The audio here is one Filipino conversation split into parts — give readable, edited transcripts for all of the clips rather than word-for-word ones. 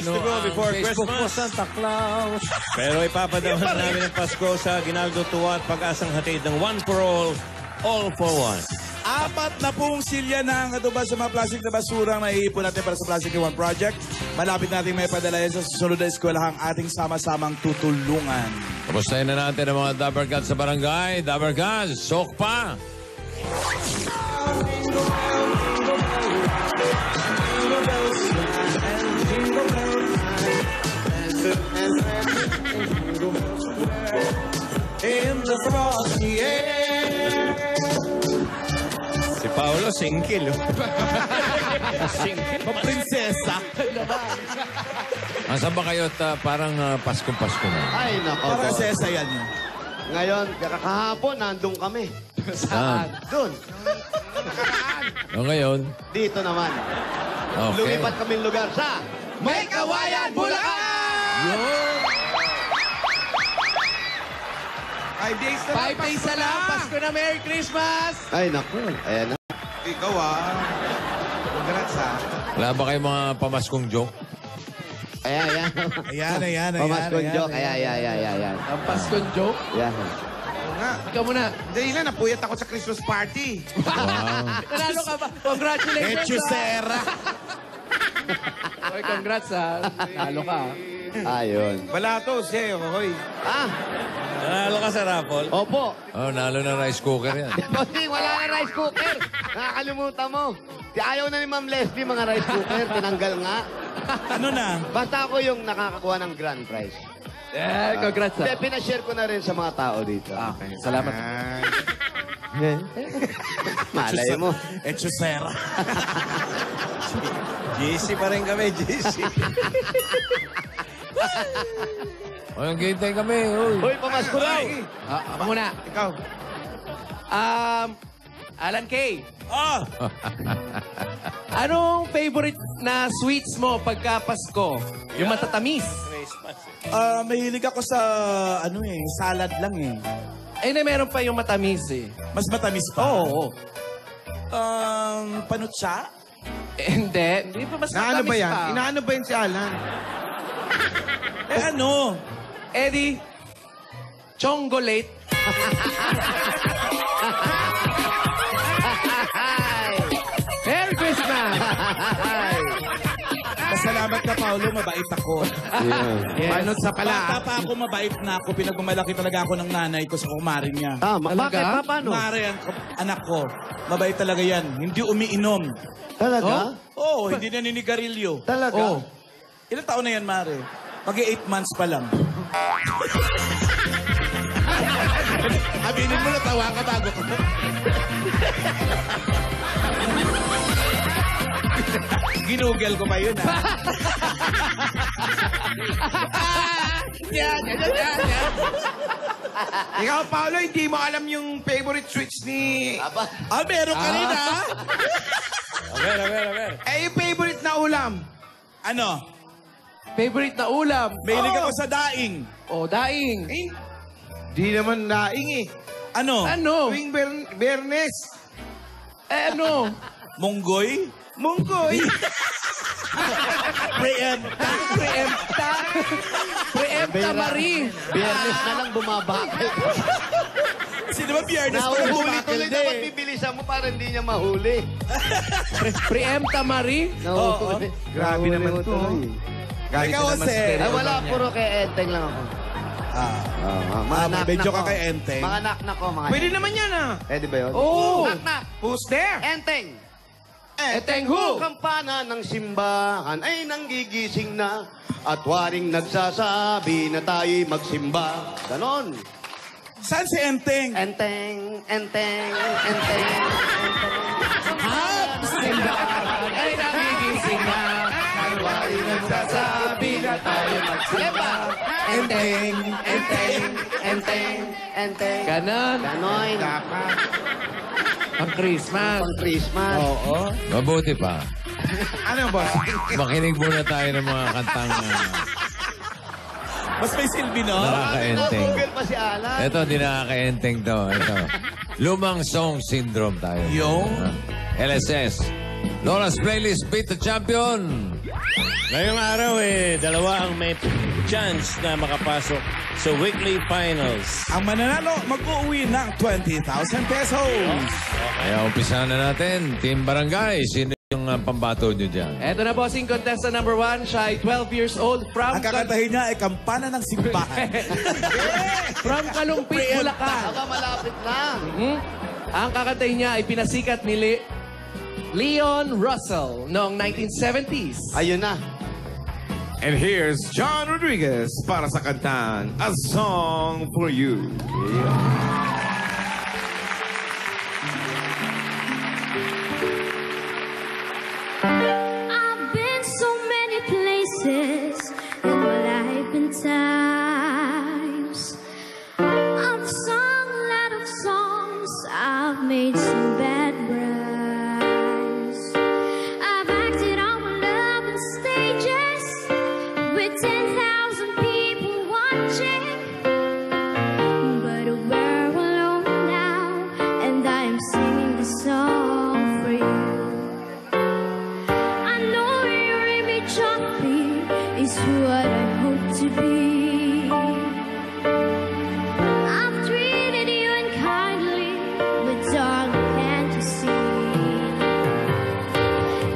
days to go before Facebook po, Christmas. Santa Claus. Pero ipapadama namin ang Pasko sa Ginaldo Tuwa at pag-asang hatid ng One for All for One. 40 silya na ang katubad sa mga plastic na basurang naiipon natin para sa Plastic One Project. Malapit natin may padala yan sa susunod na eskwelahang ating sama-samang tutulungan. Kamustahin na natin ang mga Dabber Cats sa barangay. Dabber Cats, sok pa! In the frosty air. Si Paolo, single. Prinsesa. Asan ba kayo at parang Paskong-Pasko na? Ay, nako. Prinsesa yan. Ngayon, kahapon, nandun kami. Saan? Doon. O ngayon? Dito naman. Okay. Lumipat kaming lugar sa May Kawayan, Bulacan! 5 days na. 5 days na lang. Pasko na, Merry Christmas! Ay, naku. Ayan na. Ikaw Congrats Wala ba kayong mga pamaskong joke? Ayan. Ayan. Pamaskong joke. Ayan. Ang Paskong joke. Ayan. Ikaw muna. Dahil na, napuyat ako sa Christmas party. Nanalo ka ba? Congratulations! Echusera. Oy, congrats ha. Nanalo ka. Ayun. Wala to, siya. Okay. Ah, Nanalo ka sa raffle? opo. Oh, nalo na rice cooker yan. Bossing, wala na rice cooker. Nakakalimutan mo. Ayaw na ni Ma'am Leslie mga rice cooker. Tinanggal nga. Ano na? Basta ako yung nakakakuha ng grand prize. Congrats ha. Hindi, pinashare ko na rin sa mga tao dito. Okay, salamat. Malay mo. Echusera. GC pa rin kami, GC. O, hintay kami. Uy. Uy, pamasko raw. Ako muna. Ikaw. Alan K. Oh! Anong favorite na sweets mo pagka Pasko? Yung matatamis. Mahilig ako sa, salad lang eh. Eh, na meron pa yung matamis eh. Mas matamis pa. Oo. Panutsa? Hindi. Hindi pa mas matamis pa. Inaano ba yan si Alan? Ano? Eddie, Chongolate. Merry Christmas! Pasalamat ka, Paolo. Mabait ako. Yes. Paano sa pala? Bata pa ako, mabait na ako. Pinagmamalaki talaga ako ng nanay ko sa kumarin niya. Bakit pa? Paano? Kumari ang anak ko. Mabait talaga yan. Hindi umiinom. Talaga? Oo, hindi naninigarilyo. Talaga? Oo. Ilang taon na yan, Mare? Mag-8 months pa lang. Aminin mo na, tawa ka bago ko. Ginugel ko pa yun, ha? Yan. Ikaw, Paolo, hindi mo alam yung favorite sweets ni... Aba. Meron ka rin, ha? A ver. Yung favorite na ulam? Ano? Favorite na ulam. Mahilig ako sa daing. Oh, daing. Di naman daing, eh. Ano? Ano? Tuwing Bernes. Ano? Munggoy? Munggoy. Preempta. Preempta, Marie. Biyernes na lang bumabakal. Sino ba Biyernes pa Nahuli bumabakal tuloy dapat bibilisan mo para hindi niya mahuli. Preempta, Marie. Nahuli. Grabe naman to. Ikaw kasi. Ay, wala. Puro kay Enteng lang ako. Medyo ka kay Enteng. Mga naknak ko. Pwede naman yan, ah. Pwede ba yun? Oh. Naknak. Who's there? Enteng. Eteng who? Kampana ng simbahan ay nanggigising na at waring nagsasabi na tayo'y magsimba. Ganon. Saan si Enteng? Enteng. Simbahan ay nagigising na. Ay nagsasabi na tayo magsimba. Enteng. Ganon. Ganon. Ang Christmas. Pang Christmas. Oo. Mabuti pa. Ano, boss? Makinig muna tayo ng mga kantang Mas may silbi, no? nakaka-enteng. Na-google pa si Alan. Ito, di nakaka-enteng to. Ito. Lumang Song Syndrome tayo. Yung? LSS. Lola's Playlist Beat the Champion. Ngayong araw dalawa ang may chance na makapasok sa weekly finals. Ang mananalo, mag-uwi ng 20,000 pesos. Kaya umpisa na natin. Team Barangay, sino yung pambato nyo dyan? Eto na, bossing contestant number 1. Siya ay 12 years old from, Ang kakantahin niya ay kampana ng simbahan. from Kalumpit, Bulacan. Aba, malapit na. Ang kakantahin niya ay pinasikat ni Leon Russell noong 1970s. Ayun na. And here's John Rodriguez para sa kantang A Song for You. I've been so many places in my life and times. I've sung a lot of songs, I've made some bad rhymes. I've acted all my love on stages with 10,000 people watching. But we're alone now, and I am singing this song for you. I know your image of me is what I hope to be. I've treated you unkindly, but darling, can't you see?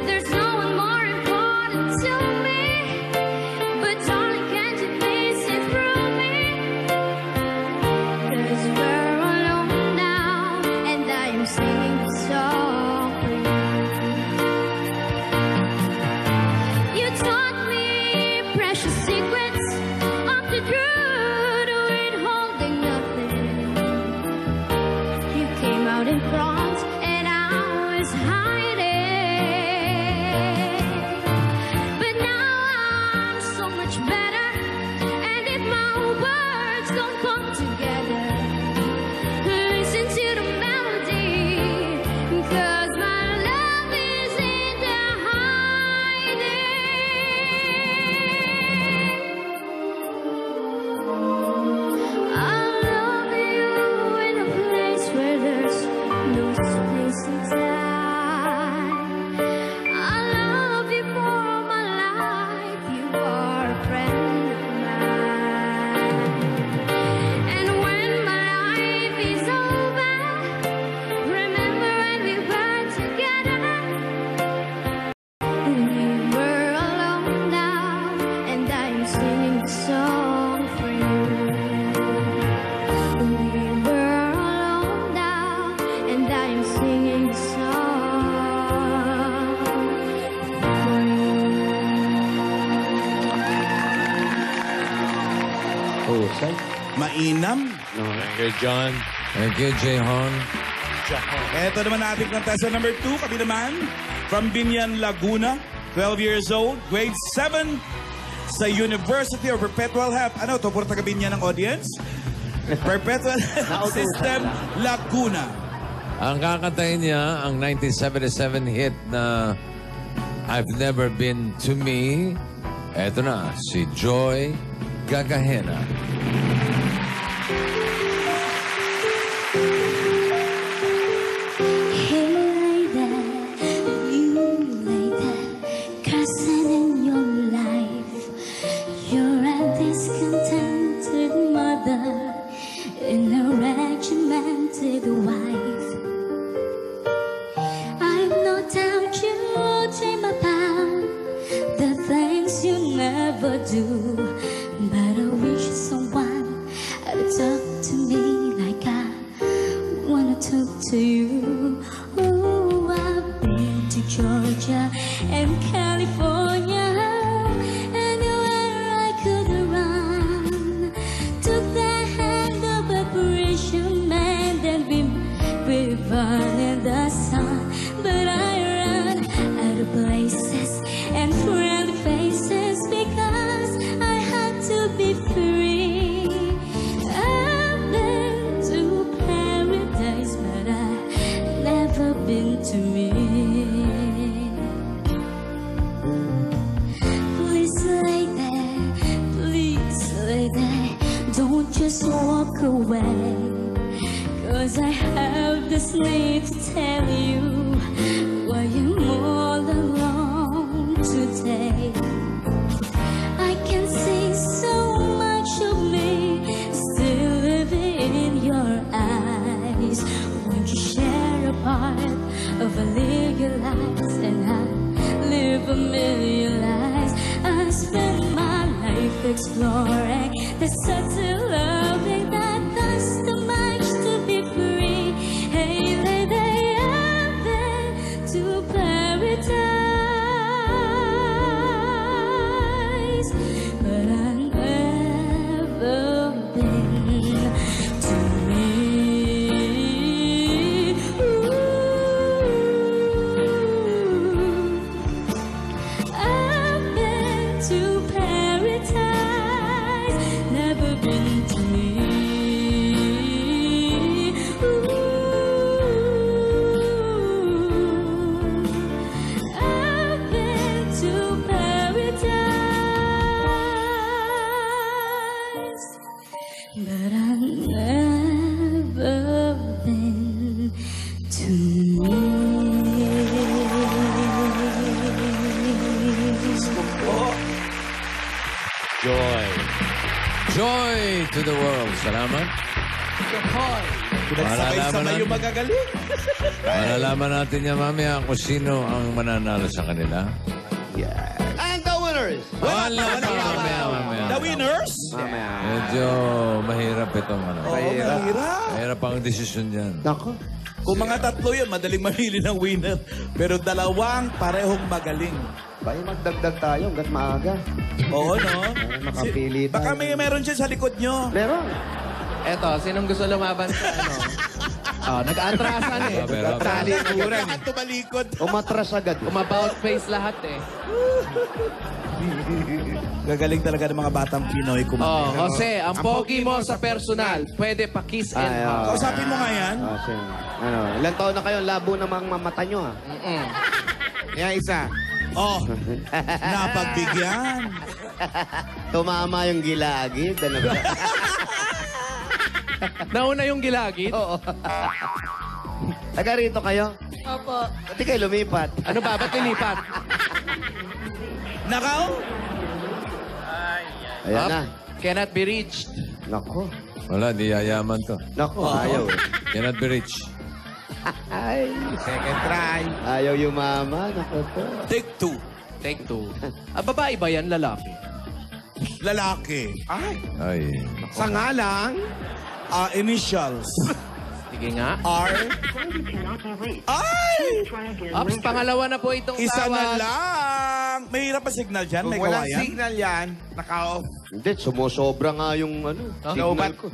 There's no one more important to me, but darling, can't you please see through me? 'Cause we're alone now, and I am singing the song for you. You taught me precious secrets of the truth, withholding nothing. You came out in front, and I was hiding. But now I'm so much better, and if my words don't come together, listen to the melody, 'cause my love is in the hiding. I love you in a place where there's no space and time. I love you for all my life, you are a friend of mine. And when my life is over, remember when we were together. We were alone now, and I'm singing the song for you. We were alone now, and I'm singing the song for you. Mainam. Thank you, John. Thank you, Jehon. Ito naman ating contestant number 2, kami naman, from Binyan, Laguna, 12 years old, grade 7, sa University of Perpetual Health. Ano to, puro taga Binyan ng audience? Perpetual Health System, Laguna. Ang kakantahin niya, ang 1977 hit na I've Never Been to Me. Eto na, si Joy Gagahena. Hey lady, you lady, cursing in your life. You're a discontented mother and a regimented wife. I've no doubt you dream about the things you never do, but I wish someone would talk to me like I wanna talk to you. Oh, I've been to Georgia and California, anywhere I could run. Took the hand of a Parisian man, then we run in the sun. But I ran out of places and friendly faces because I had to be free. I've been to paradise, but I've never been to me. Please lady, don't just walk away, 'cause I have this need to tell you why you're more a million lies. I spend my life exploring the subtle loving that costs too much to be free. Hey, they have been to paradise, but I've never been to me. I've been to paradise, never been to me. I've been to paradise, but I've never been to Joy. Joy to the world. Salamat. Pinagsabay-sabay yung magagaling. Malalaman natin yan mamaya kung sino ang mananalo sa kanila. And the winners. Wala pa mamaya. The winners? Medyo mahirap itong ano. Mahirap. Mahirap ang desisyon yan. Nako. Kung mga tatlo yun, madaling mamili ng winner. Pero dalawang parehong magaling. Baya magdagdag tayo hanggat maaga. Oo, no? Makapili tayo. Baka meron siya sa likod nyo. Meron. Eto, sinong gusto lumaban sa ano? Oh, nag-atrasan eh. Meron. Talikuran. Lahat tumalikod. Umatras agad. Umabout face lahat eh. Gagaling talaga ng mga batang Pinoy. Oh, Jose, ang pogi mo sa personal, pwede pa kiss and Ay, hug. Kausapin mo nga yan. Kasi, ilang taon na kayo, labo namang mata nyo, ha? Yan isa. Oh, napagbigyan. Tumama yung gilagid. Ano ba? Nauna yung gilagid. Oo. Taga rito kayo? Opo. Pati kayo lumipat. Ano ba? Ba't nilipat? Nakaw? Ayan na. Cannot be reached. Nako. Wala, di yayaman to. Nako, ayaw eh. Cannot be rich. Ay, Second try. ayaw yung mama. Nako po. Take two. Take two. Babae ba yan? Lalaki? Lalaki. Ay, Ay. sa ngalang. Initials. Sige nga. R. Ay! Ops, pangalawa na po itong Isa na tawag. lang. Mahirap pa signal dyan? May Kung walang kawayan? signal yan, naka-off. Hindi, sumusobra nga yung signal Naubat. ko.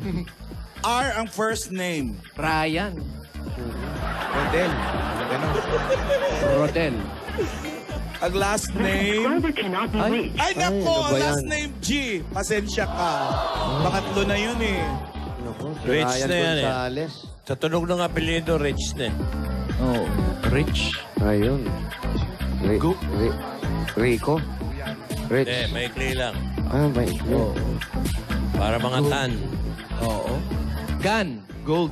R ang first name. Ryan. Rodel. Ganun. Rodel. Ang last name... Ay, nako! ano ba Last yan? name G. Pasensya ka. Pangatlo na yun eh. Nako, si Rich Ryan na yan eh. Gonzales. Sa tunog ng apelyido, Rich na. Oh, Rich. Ayun. Rico? Rich. Eh, maikli lang. Ah, ba? Oh. Para mga tan. Oo. Gun. Gold.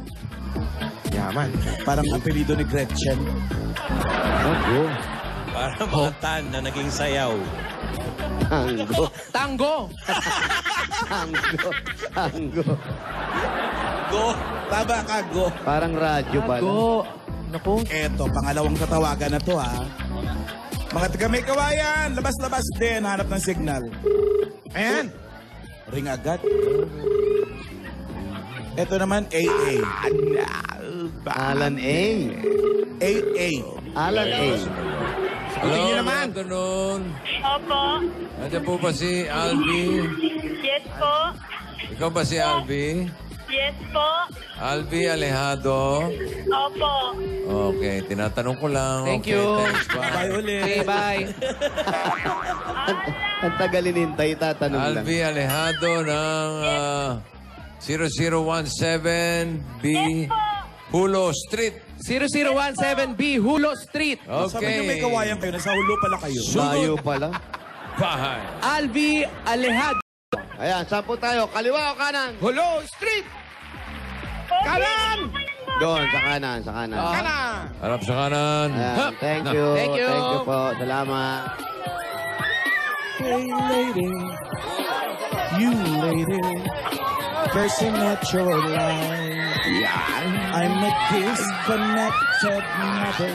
Yaman. Parang apelido ni Gretchen. Tango. Para mga tan na naging sayaw. Tango. Tango. Tango. Tango. Go. Tama ka, go. Parang radyo pala. Tango. Naku. Eto, pangalawang katawagan na to ha. Mga taga may kawayan, labas-labas din, hanap ng signal. Ayan. Ring agad. Eto naman, AA. Alan A. AA. Alan A. Hello, niyo naman. good afternoon. Opo. Nandiyan po ba si Albi? Yes po. Ikaw ba si Albi? Yes po. Albi Alejado. Opo. Okay, tinatanong ko lang. Thank Okay, you. thanks, bye. Bye ulit. Okay, bye. Ang tagal inintay, tatanong lang. Albi Alejado ng 0017B Hulo Street. 0017B Hulo Street. Sabi niyo may Okay. kawayan kayo, nasa hulo pala kayo. Layo pala. Bahay. Alvi Alejado. Ayan, saan po tayo? Kaliwa o kanan? Hulo Street. Kanan! Doon, sa kanan, sa kanan. Kanan! Harap sa kanan. Ayan, thank Na. you. Thank you. Thank you po. Salamat. Hey lady, you lady, cursing at your life. I'm a disconnected mother.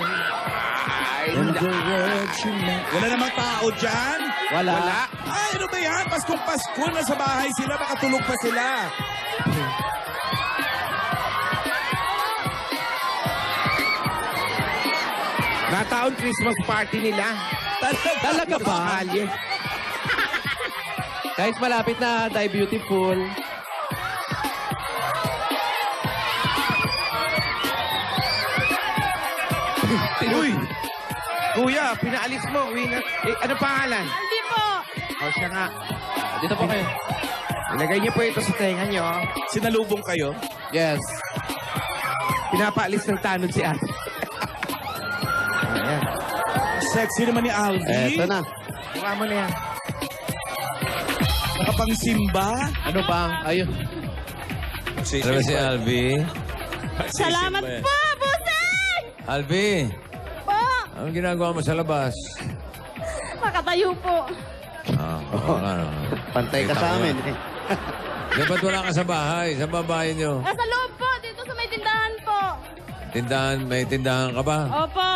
Wala namang tao dyan. Wala. Ay, ano ba yan? Paskong Pasko, nasa bahay sila, baka tulog pa sila. Nataon Christmas party nila. Talaga ba? Kalye. Guys, malapit na. Die Beautiful. Uy! Kuya, pinaalis mo. Uwi na. Eh, ano pangalan? Hindi po. O, siya nga. Dito po kayo. Ilagay niyo po ito sa tenga niyo. Sinalubong kayo. Yes. Pinapaalis ng tanod si ate. Ayan. Sexy naman ni Alvin. Eto na. Kuha mo na yan. Nakapangsimba. Ano ba? Ayun. Ano ba si Alvi? Salamat po, Buseng! Alvi, Po! anong ginagawa mo sa labas? Makatayo po. Oo nga naman. Pantay ka sa amin. Di ba't wala ka sa bahay? Sa babae nyo? Nasa loob po, dito sa may tindahan po. Tindahan, may tindahan ka ba? Opo.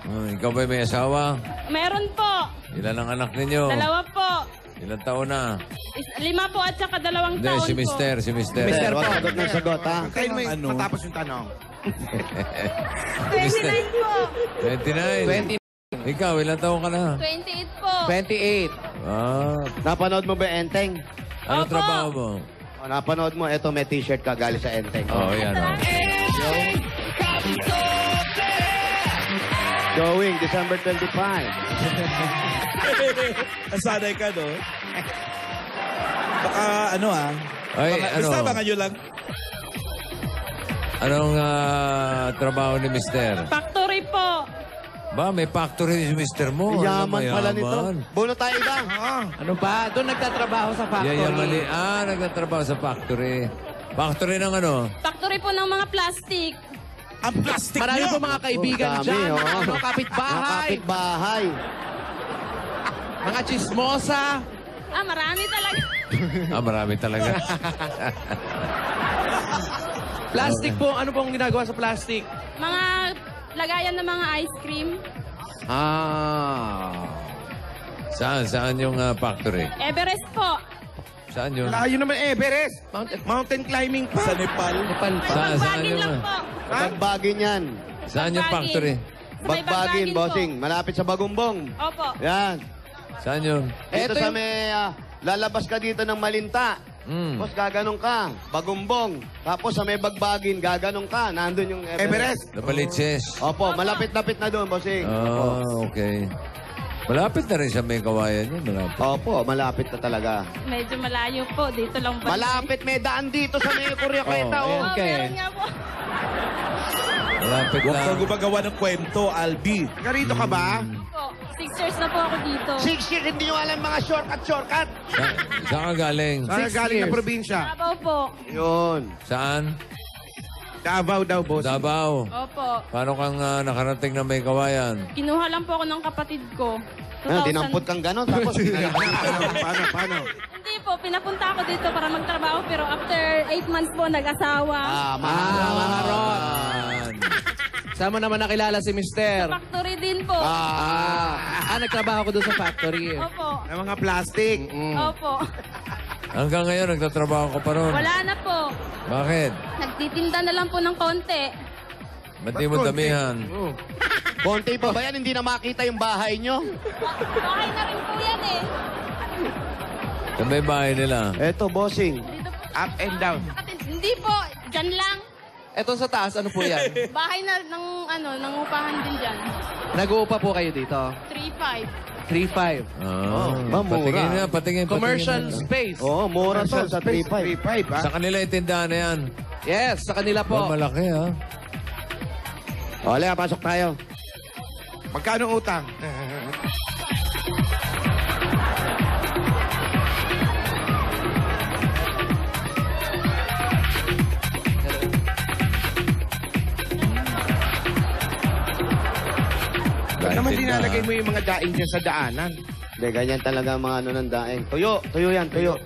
Ikaw ba may asawa? Meron po. Ilan ang anak ninyo? 2 po. Ilan taon na? 5 po at saka 2 Hindi, taon si po. Mister. Mister, wag sagot ng sagot, ha? Kayo mo Ano? matapos yung tanong. 29 po. 29. 20, Ikaw, ilan taon ka na? 28 po. 28. Ah, Napanood mo ba Enteng? ano Opo. trabaho mo? O, napanood mo, eto may t-shirt ka galing sa Enteng. Oo, yan. Oh. Going December 25. Nasanay ka, no? Baka, ano Ay, ano? Basta baka nyo lang. Anong trabaho ni Mister? Factory po. Ba, may factory si Mister mo. Yaman Ano, pala nito. mayaman. Buno tayo ba? Ano ba? Doon nagtatrabaho sa factory. Yayamani. Nagtatrabaho sa factory. Factory ng ano? Factory po ng mga plastic. Ang plastic Marami nyo. po mga kaibigan Dami, dyan. oh. Mga Mga kapitbahay. kapitbahay. Mga chismosa. Marami talaga. Marami talaga. Plastic po. Ano pong ginagawa sa plastic? Mga lagayan ng mga ice cream. Saan yung factory? Everest po. Saan yun? Layo naman Everest. Mountain climbing pa. Sa Nepal. Nepal pa. Saan Bagbagin yung, lang po. Bagbagin yan. saan yung factory? Sa may Bagbagin, po. bossing. Malapit sa Bagumbong. Opo. Yan. Saan yun? Dito Eto sa yung- may, lalabas ka dito ng Malinta. Tapos gaganong ka. Bagumbong. Tapos sa may Bagbagin, gaganong ka. Nandun yung Everest. Napaliches. Opo, malapit-lapit na doon, bossing. Okay. Malapit na rin sa may kawayan yun. Malapit. Opo, malapit na talaga. Medyo malayo po. Dito lang po. Malapit, may daan dito sa may Kuryakweta, Oh, oh. Oh, Okay. meron nga po. Malapit Huwag lang. kang gumagawa ng kwento, Albi. Garito ka ba? Po. 6 years na po ako dito. 6 years, hindi nyo alam mga shortcut. Saan ka galing? Saan galing na probinsya? Davao po. Yun. Saan? Davao daw, boss. Davao. Opo. Paano kang nakarating na may kawayan? Kinuha lang po ako ng kapatid ko. Dinampot kang ganon, tapos Paano? Hindi po, pinapunta ako dito para magtrabaho pero after 8 months po nag-asawa. Maharon. Saan mo naman nakilala si Mister? Factory din po. Nagtrabaho ko doon sa factory. Opo. Ng mga plastic. Opo. Hanggang ngayon, nagtatrabaho ka pa ron. Wala na po. Bakit? Nagtitinda na lang po ng konti. Ba't di mo damihan? Konti pa ba yan? Hindi na makita yung bahay nyo? Bahay na rin po yan eh. Sa may bahay nila. Eto, bossing. Dito po. Up and down. Hindi po. Dyan lang. Eto sa taas, ano po yan? Bahay na ng upahan din dyan. Nag-uupa po kayo dito? 3-5. 3-5. mura. Patingin nga, patingin. Commercial patingin. space. Oo, mura to sa 3.5. 3.5, ha? Sa kanila itindahan na yan. Yes, sa kanila po. Malaki, ha? Ole, pasok tayo. Magkano utang? Ba't naman dinalagay mo yung mga daing dyan sa daanan? Hindi, ganyan talaga ang mga ano ng daeng. Tuyo, tuyo yan, tuyo.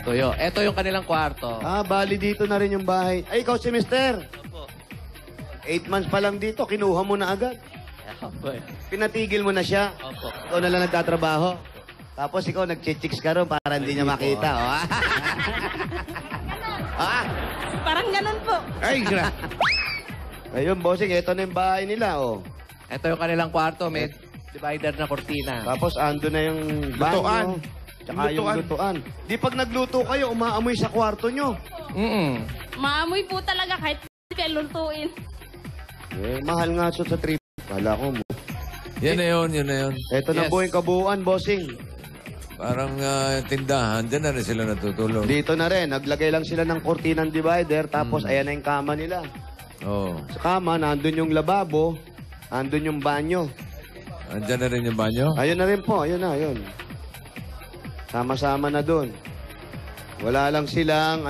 Tuyo. Eto yung kanilang kwarto. Bali dito na rin yung bahay. Ay, ikaw si Mister. 8 months pa lang dito, kinuha mo na agad. Pinatigil mo na siya? Opo. Ikaw na lang nagtatrabaho? Tapos ikaw nag-chicks ka ron para hindi niya makita. Oh. Ah? Parang ganun po. Ay, Ayun, bossing, ito na yung bahay nila, oh. Ito yung kanilang kwarto. May divider na kortina. Tapos ando na yung banyo. Tsaka yung lutuan. Di pag nagluto kayo, umaamoy sa kwarto nyo. Maamoy po talaga kahit kayo lutuin. Eh, mahal nga sa trip. Kala ko mo. Yan na yun, yun na yun. Ito na Yes. po yung kabuuan, bossing. Parang tindahan, dyan na rin sila natutulog. Dito na rin, naglagay lang sila ng kortinang divider, tapos ayan na yung kama nila. Oo. Sa kama, nandun yung lababo, nandun yung banyo. Andyan na rin yung banyo? Ayun na rin po, ayun na, ayun. Sama-sama na dun. Wala lang silang,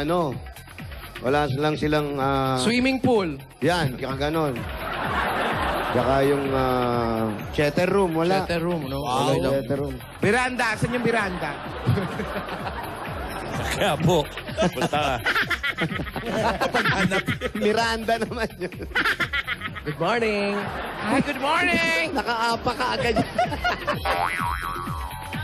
wala lang silang, Swimming pool. yan, kaya ganon. Tsaka yung chatter room, wala. Shelter room, no? Wala yung chatter room. Miranda, saan yung Miranda? Kaya po. Punta ka. Miranda naman yun. Good morning. Hi, good morning! Nakaapa ka agad.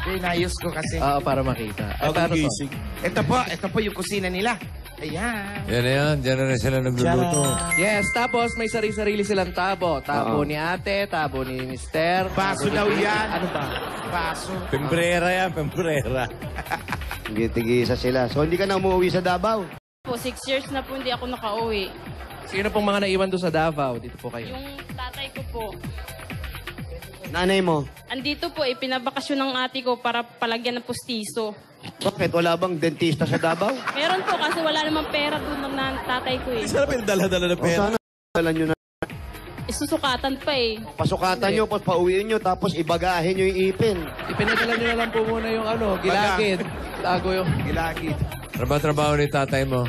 Inayos ko kasi. Oo, para makita. Ay, para to. Gising. Ito po yung kusina nila. Ayan. Yan na yan, dyan na rin sila nagluluto. Yes, tapos may sarili-sarili silang tabo. Tabo ni ate, tabo ni mister. Baso tabo ni daw Tito. yan. Ano ba? Baso. Pembrera yan, pembrera. Tigisa sila. So, hindi ka na umuwi sa Davao? Po, 6 years na po hindi ako nakauwi. Sino pong mga naiwan doon sa Davao? Dito po kayo. Yung tatay ko po, Nanay mo? andito po, pinabakasyon ng ate ko para palagyan ng pustiso. Bakit? Wala bang dentista sa Davao? Meron po kasi wala namang pera doon ng tatay ko eh. Sana pinadala-dala na O pera. sana, dala nyo na. Isusukatan pa eh. Pasukatan nyo, tapos pauwiin nyo, tapos ibagahin nyo yung ipin. Ipinadala nyo na lang po muna yung gilagid. Tago yung... Gilagid. Trabaho ni tatay mo?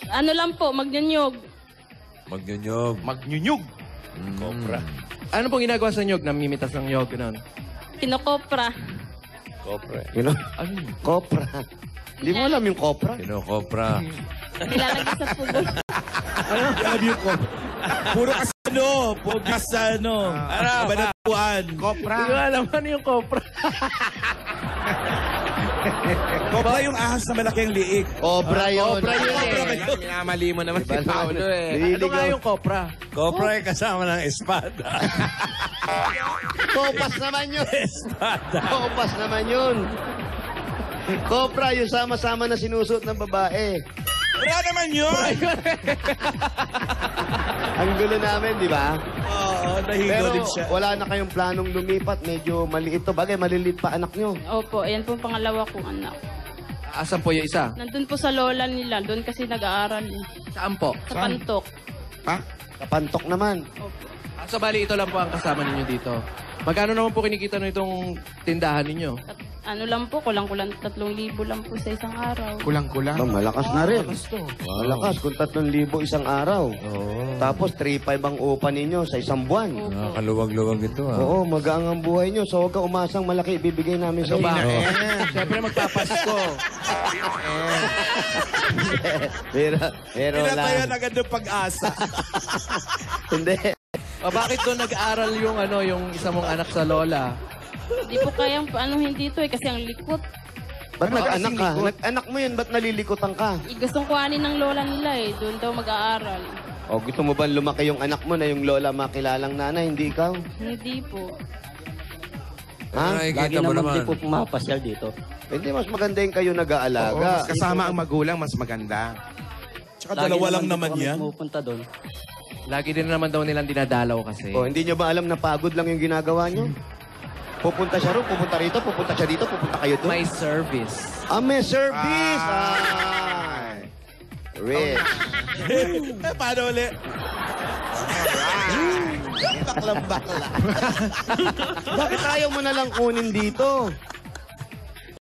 Ano lang po, magnyanyog. Magnyunyog. Magnyunyug. Kopra. Ano pong ginagawa sa nyog? Namimitas ng nyog, gano'n. Kinokopra. Kopra. You know? Kopra. Hindi mo alam yung kopra? Kinokopra. Nilalagay sa pugo. Alam yung ko. Puro kasano. Puro kasano. Kabanatuan. Kopra. Hindi ko alam ano yung kopra. Kopra yung ahas na malaki ang liig. Kopra yun. Kopra yun eh. Minamali mo naman si Diba? Paolo eh. Ano nga yung kopra? Kopra ay kasama ng espada. Kopas naman yun. Kopas naman yun. Kopra, yung sama-sama na sinusuot ng babae. Wala naman yun. Ang gulo namin, di ba? Oo, nahigo Pero din siya. wala na kayong planong lumipat. Medyo maliit to. Bagay, maliliit pa anak nyo. Opo, ayan po ang pangalawa kong anak. Asan po yung isa? Nandun po sa lola nila, doon kasi nag-aaral eh. Saan po? Sa Pantok. Kapantok naman. Opo. So bali, ito lang po ang kasama ninyo dito. Magkano naman po kinikita na itong tindahan ninyo? Ano lang po, kulang-kulang 3,000 lang po sa isang araw. Kulang-kulang. Malakas na rin. Malakas to. Malakas. Kung 3,000 isang araw. Tapos 3,500 ang upa ninyo sa isang buwan. Nakaluwag-luwag ito ah. Oo, magaang ang buhay nyo. So huwag ka umasang malaki ibibigay namin sa Ano ba? inyo. Siyempre magpapasko. Pero wala. Pinatayan agad ng pag-asa. Hindi. O bakit doon nag-aaral yung isa mong anak sa lola? Hindi po kayang anuhin dito eh, kasi ang likot. Ba't nag-anak ka? Nag-anak mo yun, ba't nalilikutan ka? Gustong kuhanin ng lola nila eh, doon daw mag-aaral. O gusto mo ba lumaki yung anak mo na yung lola makilalang nanay, hindi ikaw? Hindi po. Ha? Nakikita mo naman. pumapasyal dito. Hindi, mas maganda yung kayo Oo, nag-aalaga. mas kasama ang magulang, mas maganda. Tsaka dalawa lang naman yan. Pupunta doon. Lagi din naman daw nilang dinadalaw kasi. O, hindi nyo ba alam na pagod lang yung ginagawa nyo? Pupunta siya ron, pupunta rito, pupunta siya dito, pupunta kayo doon. May service. May service! Rich. Paano ulit? Baklang-bakla. Bakit ayaw mo na lang kunin dito?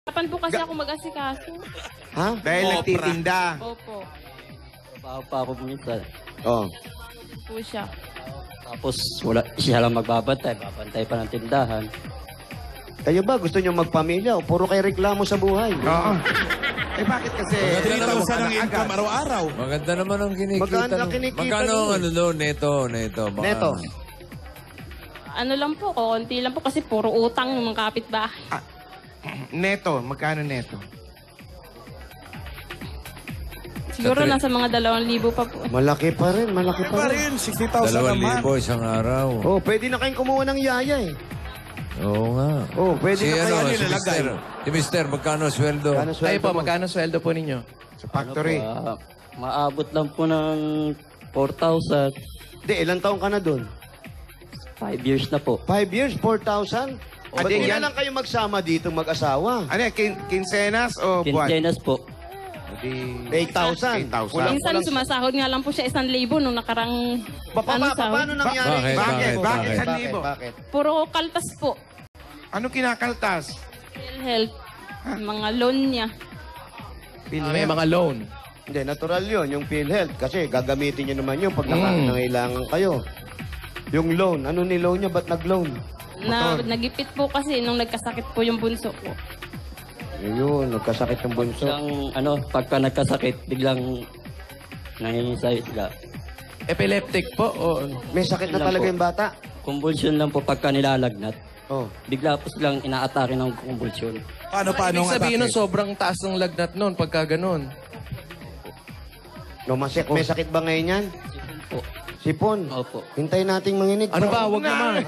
Kapan po kasi ako mag-asikaso. Ha? Dahil nagtitinda. Opo. Trabaho pa ako minsan. Oh. Po siya. Tapos wala, siya lang magbabantay. Babantay pa ng tindahan. Kayo ba, gusto nyo magpamilya o puro kayo reklamo sa buhay? Oo. Eh bakit kasi? 3,000 ang income araw-araw. Maganda naman ang kinikita. Maganda ang kinikita Magkano ang niyo. ano doon? Neto. Baka- Neto. Ano lang po, konti lang po kasi puro utang ng mga kapitbahay. Neto, magkano neto? Siguro nasa mga 2,000 pa po. Malaki pa rin, malaki pa Pa rin. rin, 60,000 naman. 2,000 isang araw. Oh, pwede na kayong kumuha ng yaya eh. Oo nga. Oh, pwede Si na kayo ano, si nilalagay. Mister, magkano sweldo? Kano Kayo sweldo po, mo? magkano sweldo po ninyo? Sa factory. Maabot lang po ng 4,000. Di, ilang taong ka na doon? 5 years na po. 5 years, 4,000? Ba't Adi, di na yan- lang kayo magsama dito mag-asawa? Ano yan, quincenas o buwan? Quincenas po. Adi, 8,000. 8,000. Minsan sumasahod nga lang po siya 1,000 nung nakarang sahod. Paano nangyari? Bakit? Bakit? Puro kaltas po. Ano kinakaltas? Health. Mga loan niya. May mga loan. Hindi, natural yun, yung PhilHealth. Kasi gagamitin nyo naman yun pag nangailangan kayo. Yung loan, ano ni loan nyo? Ba't nag-loan? Nagipit po kasi nung nagkasakit po yung bunso ko. Yun, nagkasakit ng bunso. Pagka nagkasakit, biglang nangingisay sila. Epileptic po o May sakit na Ilan talaga po? yung bata. Convulsion lang po pagka nilalagnat. Oh. Bigla po silang inaatake ng convulsion. Paano Ibig ang sabihin nun, atake? sobrang taas ng lagnat nun pagka ganun. No, may sakit ba ngayon yan? Po. Sipon. Opo. Hintayin nating manginig. Ano ba? Huwag naman.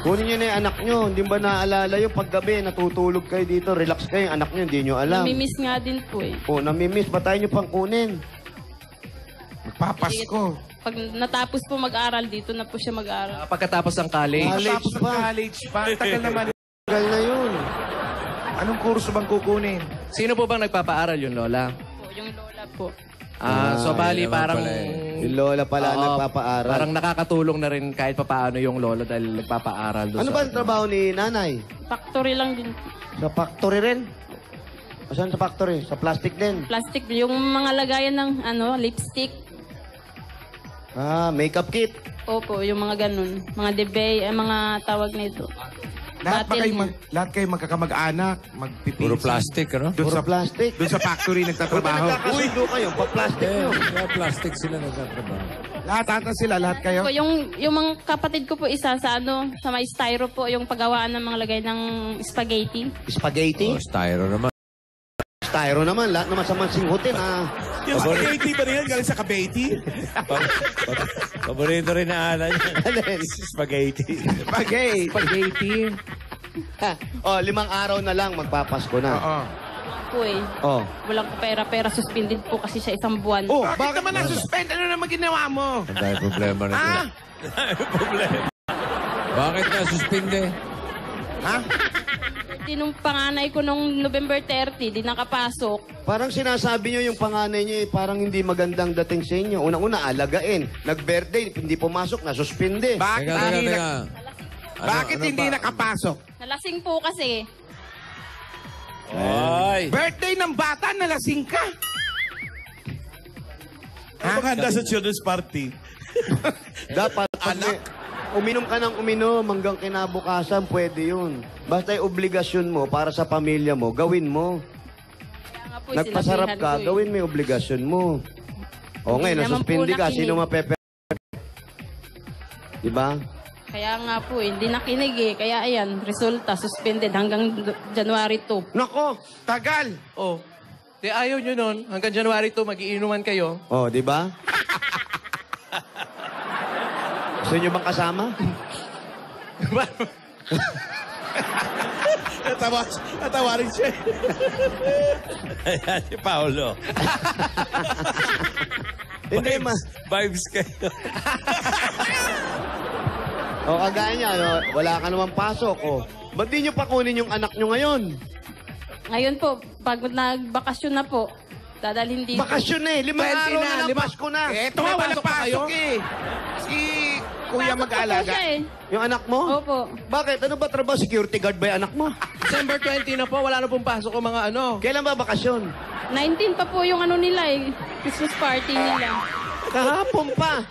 Kunin nyo na yung anak nyo. Hindi ba naaalala yung paggabi, natutulog kayo dito, relax kayo, yung anak nyo, hindi nyo alam. Namimiss nga din po eh. Oh, namimiss. Ba't tayo nyo pang kunin? Magpapasko. Pag natapos po mag-aral, dito na po siya mag-aral. Pagkatapos ng college. Tapos ng college pa. Tagal naman. Tagal na yun. Anong kurso bang kukunin? Sino po bang nagpapaaral yung lola? Po, yung lola po. So bali yun naman parang... pala Yung lola pala Oo, nagpapaaral. Parang nakakatulong na rin kahit papaano yung lola dahil nagpapaaral doon Ano ba ang trabaho ni nanay? Factory lang din. Sa factory rin? Saan sa factory? Sa plastic din? Plastic, yung mga lagayan ng lipstick. Makeup kit. Opo, yung mga ganun. Mga debay, mga tawag nito. Lahat kayo magkakamag-anak, magpipinsan. Puro plastic, ano? Doon Puro sa, plastic. doon sa factory Kung nagtatrabaho. nagkakasundo kayo, pa-plastic nyo. Kaya plastic sila nagtatrabaho. Lahat ata sila, lahat kayo. Po, yung mga kapatid ko po isa sa sa may styro po, yung paggawaan ng mga lagay ng spaghetti. Spaghetti? Oh, styro naman. Styro naman. Lahat naman sa mansinghutin. Yung spaghetti ba rin yan? Galing sa Kabeti? Paborito rin na ala niya. Alin? Spaghetti. Bagay. Spaghetti. 5 araw na lang, magpapasko na. Oo. Po eh. Oh. Walang pera-pera, suspended po kasi siya 1 buwan. Oh, Bakit naman na-suspend? Ano naman ginawa mo? Ang dahil problema na ito. Ah? Bakit na suspinde? Ha? Di nung panganay ko nung November 30, di nakapasok. Parang sinasabi nyo yung panganay nyo parang hindi magandang dating sa inyo. Unang-una, alagain. Nag-birthday, hindi pumasok, nasuspinde. Bakit Teka, hindi, teka. bakit Ano hindi ba? nakapasok? Nalasing po kasi. Ay! Birthday ng bata, nalasing ka. Ano bang handa sa children's party? Dapat, uminom ka ng uminom hanggang kinabukasan, pwede yun. Basta yung obligasyon mo para sa pamilya mo, gawin mo. Kaya nga po, Nagpasarap sinabihan ka, ko eh. gawin mo yung obligasyon mo. O ngayon, Hindi naman nasuspindi po ka, nakinig. sino mapepe? Diba? Kaya nga po, hindi nakinig eh. Kaya ayan, resulta, suspended hanggang January 2. Nako, tagal. Oh. Di ayaw nyo nun. Hanggang January 2, magiinuman kayo. O, diba? Gusto nyo bang kasama? Natawa rin siya. Ayan si Paolo. Hindi, Vibes kayo. O, kagaya niya, wala ka naman pasok. O, ba't di nyo pa kunin yung anak nyo ngayon? Ngayon po, pag nagbakasyon na po, dadalhin dito. Bakasyon na eh. 5 araw na lang, Pasko na. Eto nga, wala pasok eh. Si Kuya Pasok pa po mag-aalaga. siya eh. Yung anak mo? Opo. Bakit? Ano ba trabaho? Security guard ba yung anak mo? December 20 na po, wala na pong pasok ang mga ano. Kailan ba bakasyon? 19 pa po yung ano nila eh. Christmas party nila. Kahapon pa.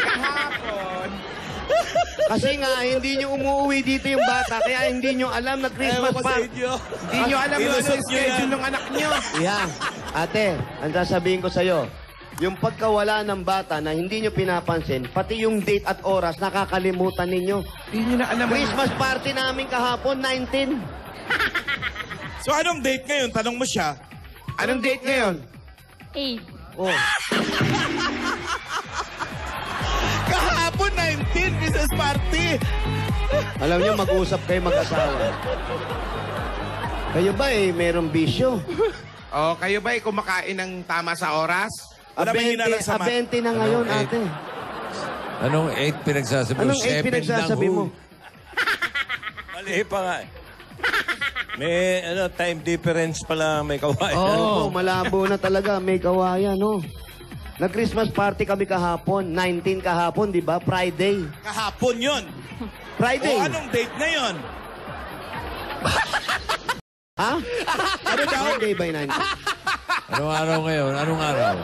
Kahapon. Kasi nga, hindi nyo umuwi dito yung bata, kaya hindi nyo alam na Christmas Ewan ko sa pa. inyo. Hindi nyo alam kung ano yung schedule ng anak nyo. Yeah. Ate, ang sasabihin ko sa'yo, yung pagkawala ng bata na hindi nyo pinapansin, pati yung date at oras, nakakalimutan ninyo. Hindi nyo na alam. Christmas party namin kahapon, 19. So anong date ngayon? Tanong mo siya. Anong date ngayon? 8. Oh. Kahapon 19, Christmas party. Alam nyo, mag-usap kayo mag-asawa. Kayo ba merong bisyo? O, kayo ba'y kumakain ng tama sa oras? Ano ba yung hinalang sa 20 na ngayon, Anong ate. Anong 8 pinagsasabi mo? Anong 8 7 pinagsasabi lang, mo? Mali pa nga. May time difference pala may kawayan. Oo, malabo na talaga. May kawayan, no? Nag-Christmas party kami kahapon. 19 kahapon, di ba? Friday. Kahapon yun. Friday. O anong date ngayon? Ha? Ano daw? Friday by 19. Anong araw ngayon? Anong araw?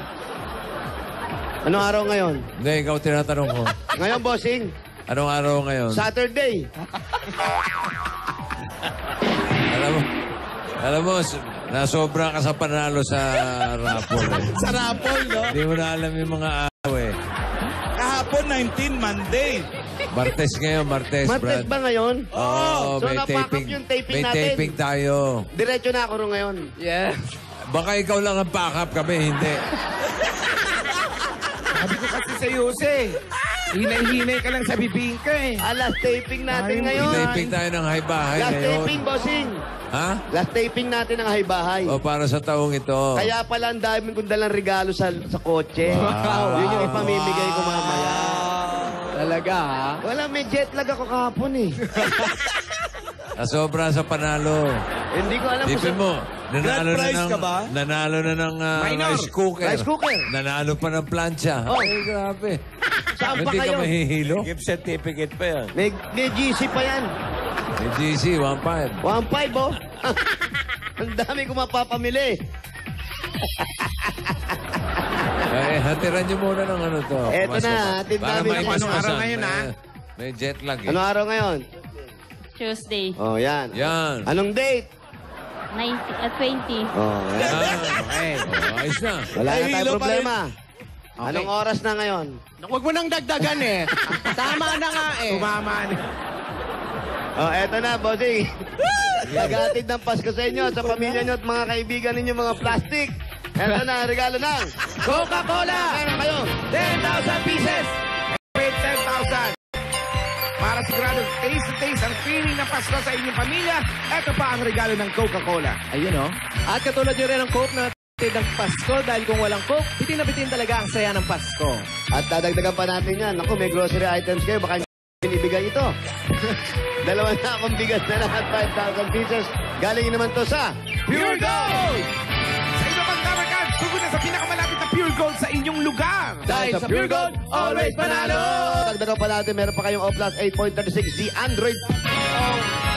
Anong araw ngayon? Hindi, ikaw tinatanong ko. Ngayon, bossing. Anong araw ngayon? Saturday. Alam mo, nasobra ka sa panalo sa rapol. Sa rapol, no? Hindi mo na alam yung mga araw eh. Kahapon 19, Monday. Martes ngayon, Martes, Martes Brad. ba ngayon? Oo, So, napakap yung taping may natin. taping tayo. Diretso na ako rin ngayon. Yes. Baka ikaw lang ang pack-up kami, hindi. Sabi ko kasi sa Yose. Hinay-hinay ka lang sa bibingka eh. Last taping natin ngayon. Taping tayo ng hay-bahay Last ngayon. taping, bossing. Ha? Last taping natin ng hay-bahay. O para sa taong ito. Kaya pala ang daming kong dalang regalo sa kotse. Wow. Yun yung ipamimigay ko mamaya. Talaga, ha? Wala, may jet lag ako kahapon eh. Nasobra sa panalo. Hindi ko alam Tipin mo, nanalo Grand prize na ng, ka ba? nanalo na ng Minor. rice cooker. Rice cooker. Nanalo pa ng plancha. Oh. Ay, grabe. Saan pa Hindi ka kayo? mahihilo. Gift certificate pa yan. May GC pa yan. May GC, 1.5. 1.5 oh. Ang dami ko mapapamili. Eh, hatiran niyo muna ng ano to. Eto Pumasok. na, hatid Para namin. may Anong araw paspasan. ngayon, ha? May jet lag eh. Ano araw ngayon? Tuesday. Oh, yan. Yan. Anong date? 20. Oh, yan. Okay. Oh, ayos na. Wala na Ay, hilo tayong pa problema. Anong oras na ngayon? Huwag mo nang dagdagan eh. Tama na nga eh. Tumama na. Oh, eto na, bossing. Tagatid ng Pasko sa inyo, sa pamilya nyo at mga kaibigan ninyo, mga plastic. Eto na, regalo ng Coca-Cola! Meron kayo. 10,000 pieces! Wait, 10,000. Para sigurado taste to taste ang feeling ng Pasko sa inyong pamilya, ito pa ang regalo ng Coca-Cola. Ayun, oh. At katulad nyo rin ang Coke na ng Pasko dahil kung walang Coke, bitin na bitin talaga ang saya ng Pasko. At dadagdagan pa natin yan. Naku, may grocery items kayo. Baka binibigay ito. Dalawa na akong bigas na lahat. 5,000 pieces. Galing naman to sa Pure Gold! Sa iba pang kamarkad, sugod na sa pinakamalapit na Pure Gold sa inyong lugar. Dahil sa Pure Gold, always panalo! Dagdagan pa natin. Meron pa kayong Oplas 8.36D Android.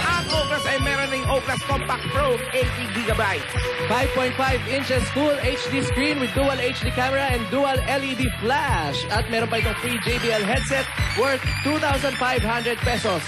Ang Oplas ay meron ng Oplas Compact Pro 80GB. 5.5 inches full HD screen with dual HD camera and dual LED flash. At meron pa itong free JBL headset worth 2,500 pesos.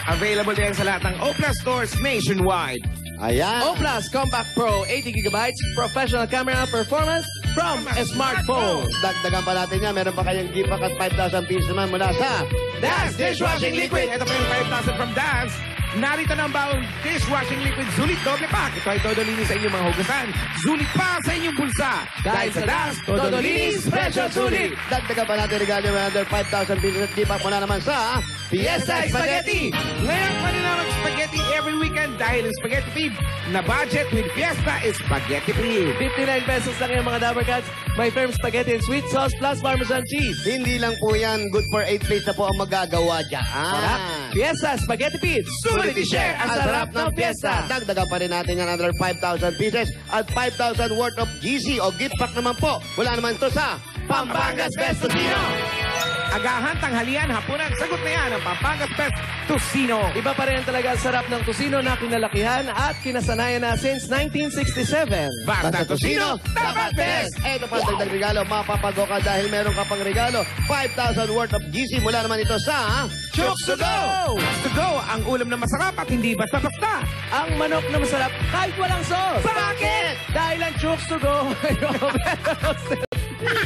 Available din sa lahat ng Oplas stores nationwide. Ayan. Oplas Compact Pro 80GB professional camera performance from a smartphone. Dagdagan pa natin yan. Meron pa kayong gift pack at 5,000 pieces naman mula sa Das Dishwashing Liquid. Ito pa yung 5,000 from Das. Narito na ang bawang dishwashing liquid Zulit Doble Pack. Ito ay todo linis sa inyong mga hugasan. Zulit pa sa inyong bulsa. Dahil sa Das, todo linis, special sulit. Dagdagan pa natin regalo ng another 5,000 pieces at gift pack mula naman sa Fiesta Spaghetti! Ngayon pa rin naman spaghetti every weekend dahil ang Spaghetti Feed na budget with Fiesta is Spaghetti Feed. 59 pesos lang yung mga Dabber Cats. May firm spaghetti and sweet sauce plus Parmesan cheese. Hindi lang po yan. Good for 8 plates na po ang magagawa dyan. Fiesta Spaghetti Feed. Sulit i-share ang sarap ng fiesta. Dagdagan pa rin natin yan another 5,000 pieces at 5,000 worth of GC o gift pack naman po. Wala naman to sa Pampangas Best Tocino! Agahan, tanghalian, hapunan, sagot na yan ang Pampangas Best Tocino. Iba pa rin talaga ang sarap ng tocino na kinalakihan at kinasanayan na since 1967. Basta Tocino, dapat best! Ito pa ang dagdag regalo. Mapapago ka dahil meron ka pang regalo. 5,000 worth of GC mula naman ito sa Chooks to go! Chooks to go, ang ulam na masarap at hindi basta-basta. Ang manok na masarap kahit walang sauce. Bakit? Dahil ang Chooks to go,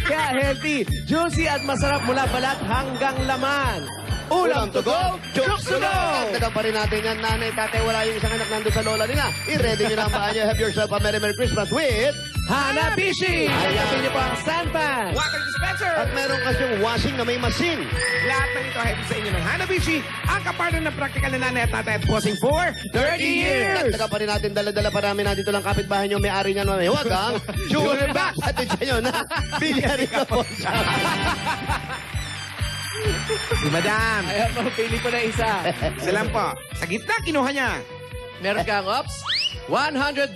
kaya Napaka-healthy, juicy at masarap mula balat hanggang laman. Ulam to go, chooks to go! Dagdagan pa rin natin yan, nanay, tatay, wala yung isang anak nandun sa lola nila. I-ready nyo na ang paa nyo. Have yourself a Merry Merry Christmas with... Hanabishi! Hanapin niyo po ang Sanpan. Water dispenser! At meron kasyong washing na may machine. Lahat ng ito ay sa inyo ng Hanabishi, ang kapartner ng practical na nanay at tatay at bossing for 30 years! Dagdagan pa rin natin, dala-dala pa namin na dito lang kapitbahay nyo, may-ari niyan, may huwag ang Junior Back! At ito nyo na, bigyan rin na po siya. Si Madam. Ayan po, pili po na isa. Isa lang po. Sa gitna, kinuha niya. Meron kang ops, $100.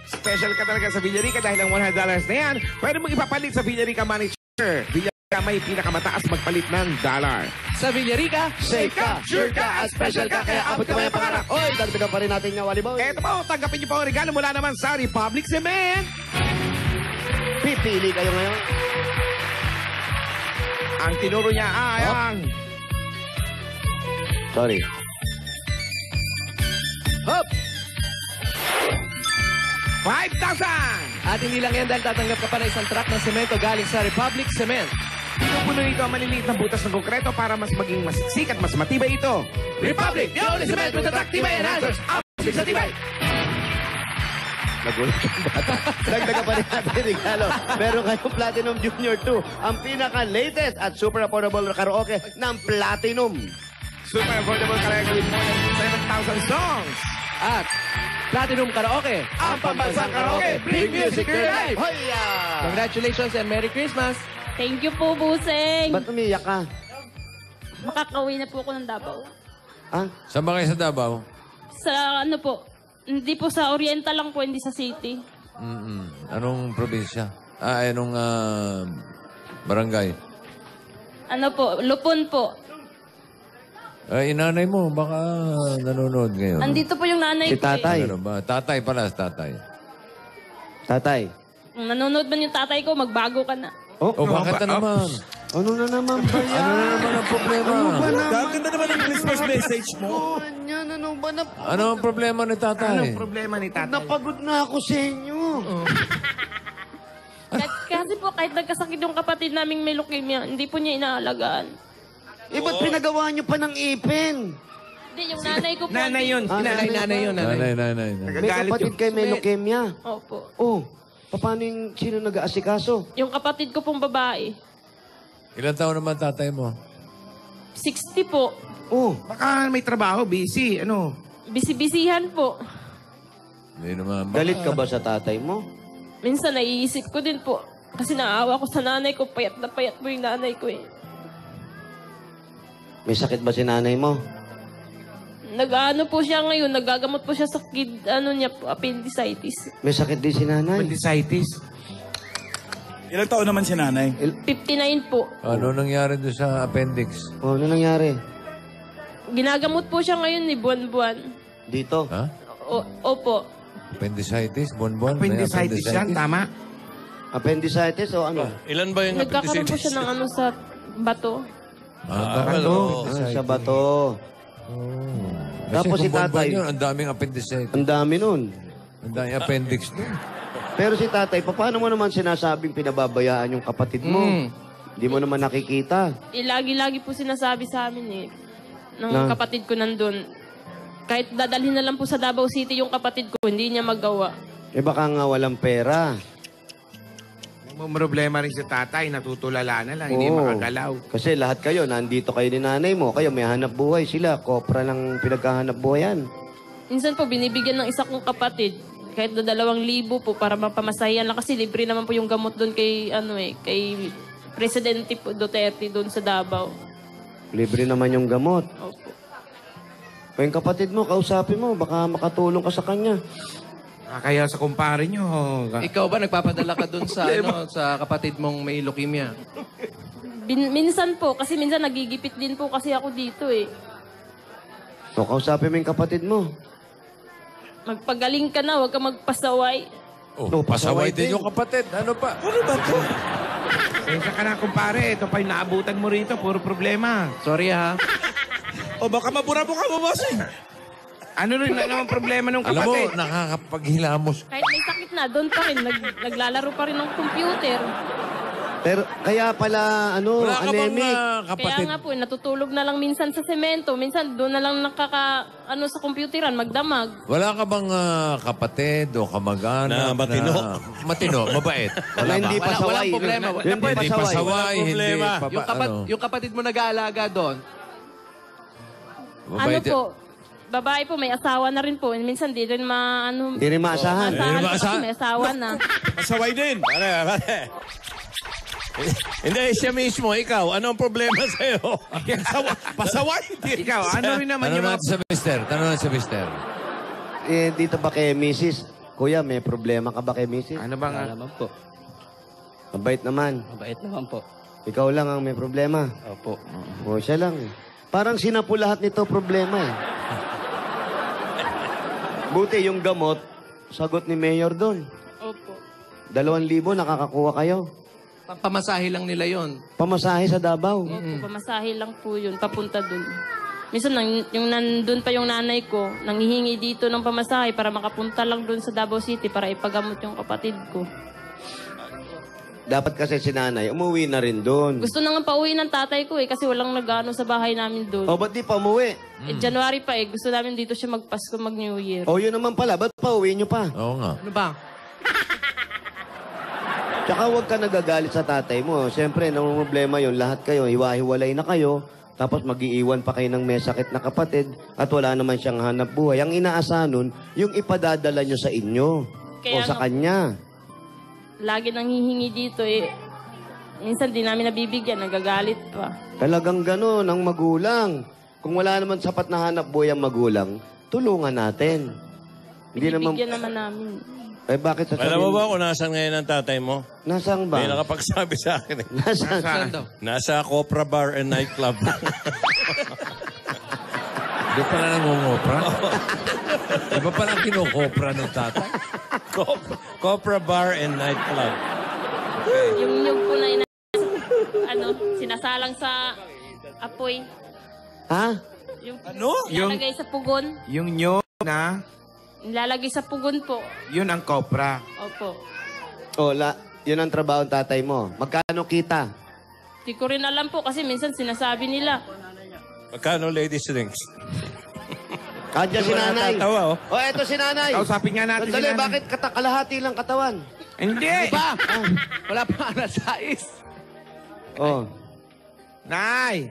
Special ka talaga sa Villarica dahil ang $100 na yan, pwede mong ipapalit sa Villarica Money Changer. Villarica may pinakamataas magpalit ng dollar. Sa Villarica, Safe ka, sure ka, at special ka, kaya abot ka may pangarap. Oy, dagdagan pa rin natin nga, Waliboy. Eto po, tanggapin niyo po ang regalo mula naman sa Republic Cement. Pipili kayo ngayon. Ang tinuro niya ay ang... Sorry. Hop! 5,000! At hindi lang yan dahil tatanggap ka pa na isang truck ng semento galing sa Republic Cement. Pinupuno nito ang maliliit na butas ng konkreto para mas maging masiksik at mas matibay ito. Republic, the only cement with the truck tibay enhancers. Up sa tibay! Nagulat yung bata. Dagdagan pa rin natin regalo. Meron kayong Platinum Junior 2, ang pinaka-latest at super affordable na karaoke ng Platinum. Super affordable karaoke with more than 7,000 songs. At Platinum Karaoke, ang pambansang karaoke. Bring music to your life! Hoya! Congratulations and Merry Christmas! Thank you po, Buseng. Ba't umiyak ka? Makakauwi na po ako ng Davao. Ah? Saan ba kayo sa Davao? Sa ano po, hindi po sa Oriental lang po, hindi sa city. Anong probinsya? Anong barangay? Ano po, Lupon po. Inanay mo, baka nanonood ngayon. Andito po yung nanay Si ko. tatay. Ano ba? Tatay pala, tatay. Tatay. Kung nanonood man yung tatay ko, magbago ka na. Oh, O bakit na naman? ano na naman ba yan? Ano na naman ang problema? Gaganda naman ang Christmas message mo. Yan, ano ba na... Ano ang problema ni tatay? Anong problema ni tatay? Napagod na ako sa inyo. Kasi po, kahit nagkasakit yung kapatid naming may leukemia, hindi po niya inaalagaan. Eh, ba't pinagawa nyo pa ng ipin? Hindi, yung nanay ko po. Nanay yun. Nanay yun. Nanay. May Nagagalit kapatid yun. kayo may leukemia. Opo. Oh, paano yung sino nag-aasikaso? Yung kapatid ko pong babae, Ilan taon naman tatay mo? 60 po. Oh, Baka may trabaho, busy. Ano? Bisi-bisihan po. Hindi naman. galit ka ba sa tatay mo? Minsan naiisip ko din po. Kasi naawa ko sa nanay ko. Payat na payat po yung nanay ko eh. May sakit ba si nanay mo? Nag-ano po siya ngayon, nagagamot po siya sa appendicitis. May sakit din si nanay. Appendicitis. Ilang taon naman si nanay? 59 po. Ano nangyari doon sa appendix? Oh, ano nangyari? Ginagamot po siya ngayon ni buwan-buwan. Dito? Ha? Opo. Appendicitis? Bonbon? May Appendicitis yan, tama? Appendicitis o ano? Ilan ba yung Nagkakaroon po siya ng ano sa bato. Sa bato. Tapos si tatay. Yun, ang daming appendicitis. Ang dami nun. Ang daming appendix doon. Pero si tatay, paano mo naman sinasabing pinababayaan yung kapatid mo? Hindi mo naman nakikita. Lagi-lagi po sinasabi sa amin eh. Ng Na? kapatid ko nandun. Kahit dadalhin na lang po sa Davao City yung kapatid ko, hindi niya magawa. Eh baka nga walang pera. May problema rin si tatay, natutulala na lang, hindi Oo. makagalaw. Kasi lahat kayo, nandito kayo ni nanay mo. Kayo may hanap buhay sila. Kopra lang pinagkahanap buhayan. Minsan po, binibigyan ng isa kong kapatid. Kahit na 2,000 po para mapamasayan lang. Kasi libre naman po yung gamot doon kay, kay Presidente po Duterte doon sa Davao. Libre naman yung gamot. Opo. Yung kapatid mo, kausapin mo. Baka makatulong ka sa kanya. Kaya sa kumpare nyo, Ikaw ba nagpapadala ka dun sa, sa kapatid mong may leukemia? Minsan po, kasi minsan nagigipit din po kasi ako dito eh. So, kausapin mo yung kapatid mo. Magpagaling ka na, huwag ka magpasaway. Oh, pasaway din yung kapatid. Ano pa? Kesa ka na kumpare, ito pa yung naabutan mo rito, puro problema. Sorry ha. O baka mabura-buka mo, bossing. Ano rin naman problema ng Alam mo, kapatid? nakakapaghilamos. Kahit may sakit na, doon pa rin. Naglalaro pa rin ng computer. Pero kaya pala, Wala ka bang anemic. Kaya kapatid? nga po, natutulog na lang minsan sa semento. Minsan doon na lang sa computeran, magdamag. Wala ka bang kapatid o kamag-anak Na matino? matino, mabait? Wala, hindi Wala- pasaway. walang problema. Hindi Hindi pasaway. pasaway, hindi problema. Yung kapatid mo nag-aalaga doon, Ano Mabait yan. po, babae po, may asawa na rin po. Minsan di rin Hindi rin maasahan. maasahan Hindi po kasi maasahan. may asawa na. Pasaway din. Pare. Hindi, siya mismo, ikaw. Ano ang problema sa'yo? Pasaway. Ikaw, ano rin naman Tanong yung mga... natin sa mister. Tanong natin sa mister. Dito ba kay Mrs.? Kuya, may problema ka ba kay Mrs.? Ano bang... Wala naman po. Mabait naman. Mabait naman po. Ikaw lang ang may problema. Opo. O, siya lang. Parang sinapu lahat nito problema eh. Buti yung gamot, sagot ni Mayor doon. Opo. 2,000 nakakakuha kayo. pamasahe lang nila yon. Pamasahe sa Davao. Opo, pamasahe lang po yun, papunta dun. Minsan, yung nandun pa yung nanay ko, nanghihingi dito ng pamasahe para makapunta lang dun sa Davao City para ipagamot yung kapatid ko. Dapat kasi si nanay, umuwi na rin doon. Gusto na nga pauwi ng tatay ko kasi walang nag-ano sa bahay namin dun. O, ba't di pa umuwi? January pa gusto namin dito siya magpasko, mag-New Year. O, yun naman pala, ba't pa uwi nyo pa? Oo nga. Ano ba? Tsaka huwag ka nagagalit sa tatay mo. Siyempre, nang problema yun, lahat kayo, hiwa-hiwalay na kayo, tapos mag-iiwan pa kayo ng may sakit na kapatid, at wala naman siyang hanap buhay. Ang inaasahan nun, yung ipadadala nyo sa inyo. Kaya o sa nga- kanya. Lagi nang hihingi dito minsan di namin nabibigyan, nagagalit pa. Talagang gano'n ang magulang. Kung wala naman sapat na hanap buhay ang magulang, tulungan natin. Hindi naman... Bibigyan naman namin. Eh, bakit sasabihin? Alam mo ba kung nasan ngayon ang tatay mo? Nasaan ba? May nakapagsabi sa akin eh. Nasaan? Saan daw? Nasa Copra Bar and Nightclub. Di pala nangungopra? Di ba pala kinukopra ng tatay? Copra Bar and Nightclub. Yung nyug po na sinasalang sa apoy. Ha? Yung Yung- nilalagay sa pugon. Yung nyo na, Nilalagay sa pugon po. yun ang kopra. Opo. O, yun ang trabaho ng tatay mo. Magkano kita? Di ko rin alam po kasi minsan sinasabi nila. Magkano ladies drinks? Andiyan si nanay. Natatawa, oh. O, eto si nanay. Kausapin nga natin Sandali, si nanay. bakit kalahati lang katawan? Hindi! Ba? Wala pa alas 6. Oh. Nay!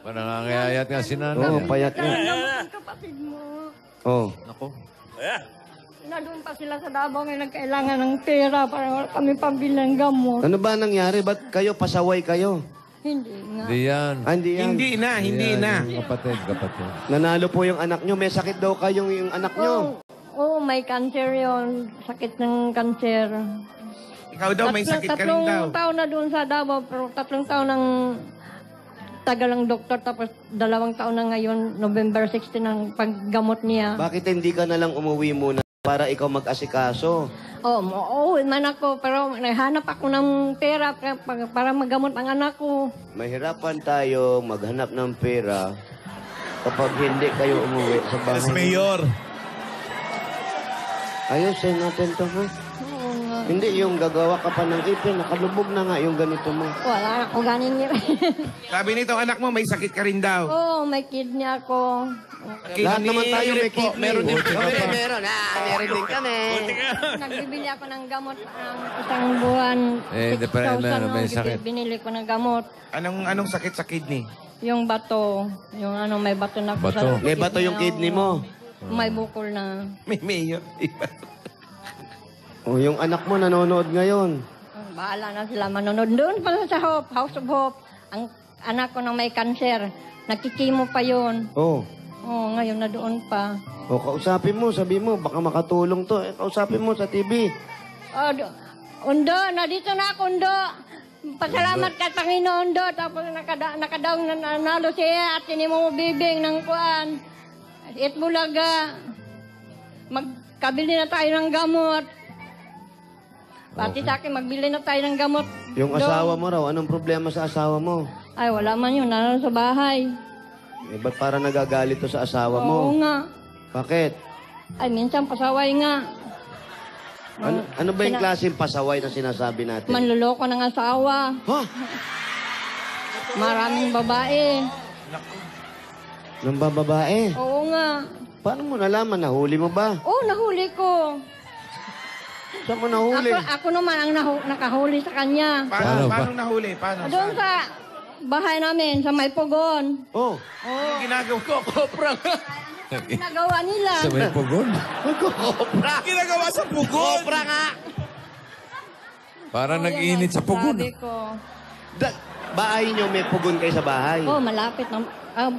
Parang nangangayayat nga si nanay. Oh, payat nga. Kapatid mo. Oh. Ako. Nandun pa sila sa Davao ngayon nagkailangan ng pera para wala kami pambili ng gamot. Ano ba nangyari? Ba't kayo pasaway kayo? Hindi nga. Hindi yan. Hindi yan. Hindi Yan, na. yung Kapatid. Nanalo po yung anak nyo. May sakit daw kayong yung anak nyo. Oo, may cancer yon. Sakit ng cancer. Ikaw daw, may sakit ka rin daw. Tatlong taon na doon sa Davao, pero 3 taon ng tagal ng doktor, tapos 2 taon na ngayon, November 16 ang paggamot niya. Bakit hindi ka nalang umuwi muna para ikaw mag-asikaso? Oo, man ako, pero nahanap ako ng pera para magamot ang anak ko. Mahirapan tayo maghanap ng pera kapag hindi kayo umuwi sa bahay. Yes, Mayor. Ayusin natin to, ha? Oo nga. Hindi, yung gagawa ka pa ng ipin, nakalubog na nga yung ganito mo. Wala ako ganin niya. Sabi nito, anak mo, may sakit ka rin daw. Oo, may kidney ako. Lahat naman tayo may Eric po, kidney. meron din po. Meron. Meron din kami. Nagbibili ako ng gamot isang buwan. Eh, di pa rin 6,000 meron, may ang sakit. binili ko ng gamot. Anong sakit sa kidney? Yung bato. Yung may bato na ako Bato? sa May bato yung kidney mo. May bukol na. May mayor. O, yung anak mo nanonood ngayon. Bahala na sila manonood. Doon pa sa Hope, House of Hope. Ang anak ko na may cancer. Nakikimo pa yon. Oh. Oo, ngayon na doon pa. O, kausapin mo, sabi mo, baka makatulong to. Eh, kausapin mo sa TV. Undo, nandito na ako, Undo. Pasalamat ka, Panginoon, Undo. Tapos nakadaong nanalo siya at mo bibing ng kuan. Itbulaga. Magkabili na tayo ng gamot. Pati sa akin, magbili na tayo ng gamot. Yung Dong. asawa mo raw, anong problema sa asawa mo? Ay, wala man yun. Nanalo sa bahay. Eh, ba't para nagagalit to sa asawa Oo mo? nga. Bakit? Ay, minsan pasaway nga. Ano ba yung klaseng pasaway na sinasabi natin? Manluloko ng asawa. Ha? Maraming babae. Nang babae? Oo nga. Paano mo nalaman? Nahuli mo ba? Oo, nahuli ko. Saan mo nahuli? Ako naman ang nakahuli sa kanya. Paano nahuli? Paano? Doon sa bahay namin, sa may pugon. Oh. Ano ginagawa ko? Kopra nga. Ginagawa nila. Sa may pugon. Kopra. Ginagawa sa pugon. Kopra nga. Parang nag-iinit sa pugon. Sabi ko. Bahay nyo, may pugon kayo sa bahay. Oh, malapit ng